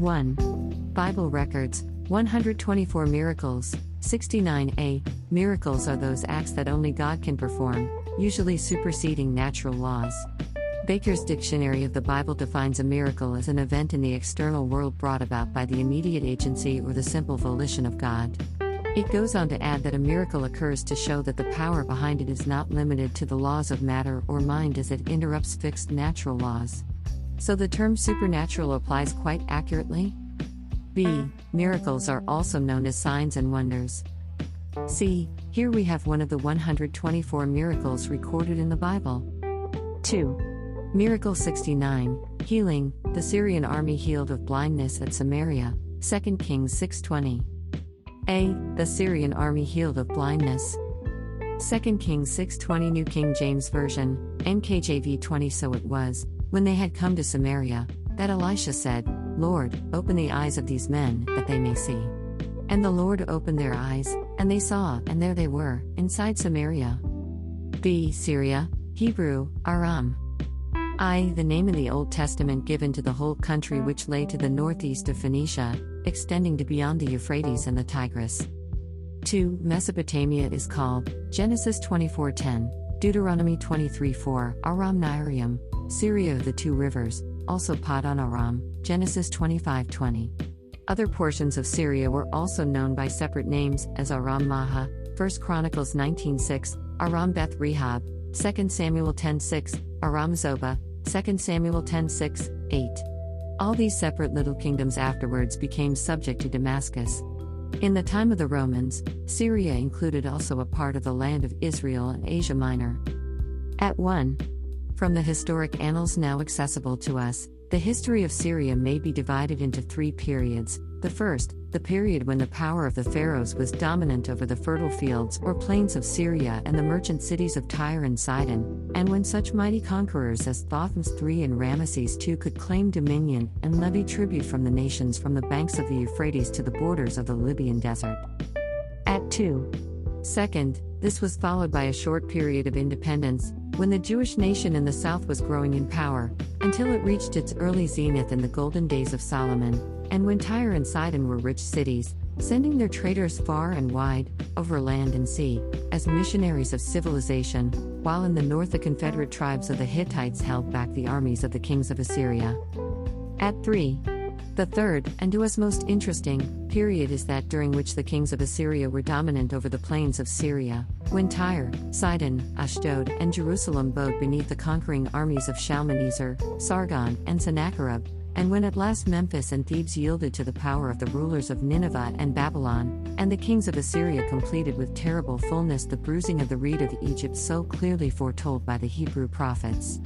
1. Bible records, 124 miracles. 69a. Miracles are those acts that only God can perform, usually superseding natural laws. Baker's Dictionary of the Bible defines a miracle as an event in the external world brought about by the immediate agency or the simple volition of God. It goes on to add that a miracle occurs to show that the power behind it is not limited to the laws of matter or mind as it interrupts fixed natural laws. So the term supernatural applies quite accurately? B. Miracles are also known as signs and wonders. C. Here we have one of the 124 miracles recorded in the Bible. 2. Miracle 69, healing, the Syrian army healed of blindness at Samaria, 2 Kings 6:20. A. The Syrian army healed of blindness. 2 Kings 6:20 New King James Version, NKJV 20 So it was, when they had come to Samaria, that Elisha said, Lord, open the eyes of these men, that they may see. And the Lord opened their eyes, and they saw, and there they were, inside Samaria. B. Syria, Hebrew, Aram. I. The name in the Old Testament given to the whole country which lay to the northeast of Phoenicia, extending to beyond the Euphrates and the Tigris. 2. Mesopotamia is called, Genesis 24:10, Deuteronomy 23:4, Aram Naharaim, Syria of the two rivers, also Paddan Aram, Genesis 25:20. Other portions of Syria were also known by separate names as Aram Maha, 1 Chronicles 19:6, Aram Beth Rehob, 2 Samuel 10:6, Aram Zobah, 2 Samuel 10:6, 8. All these separate little kingdoms afterwards became subject to Damascus. In the time of the Romans, Syria included also a part of the land of Israel and Asia Minor. At 1. From the historic annals now accessible to us, the history of Syria may be divided into 3 periods. The first, the period when the power of the pharaohs was dominant over the fertile fields or plains of Syria and the merchant cities of Tyre and Sidon, and when such mighty conquerors as Thothmes III and Ramesses II could claim dominion and levy tribute from the nations from the banks of the Euphrates to the borders of the Libyan desert. At 2. Second, this was followed by a short period of independence, when the Jewish nation in the south was growing in power, until it reached its early zenith in the golden days of Solomon, and when Tyre and Sidon were rich cities, sending their traders far and wide, over land and sea, as missionaries of civilization, while in the north the confederate tribes of the Hittites held back the armies of the kings of Assyria. At 3. The third, and to us most interesting, period is that during which the kings of Assyria were dominant over the plains of Syria, when Tyre, Sidon, Ashdod, and Jerusalem bowed beneath the conquering armies of Shalmaneser, Sargon, and Sennacherib, and when at last Memphis and Thebes yielded to the power of the rulers of Nineveh and Babylon, and the kings of Assyria completed with terrible fullness the bruising of the reed of Egypt so clearly foretold by the Hebrew prophets.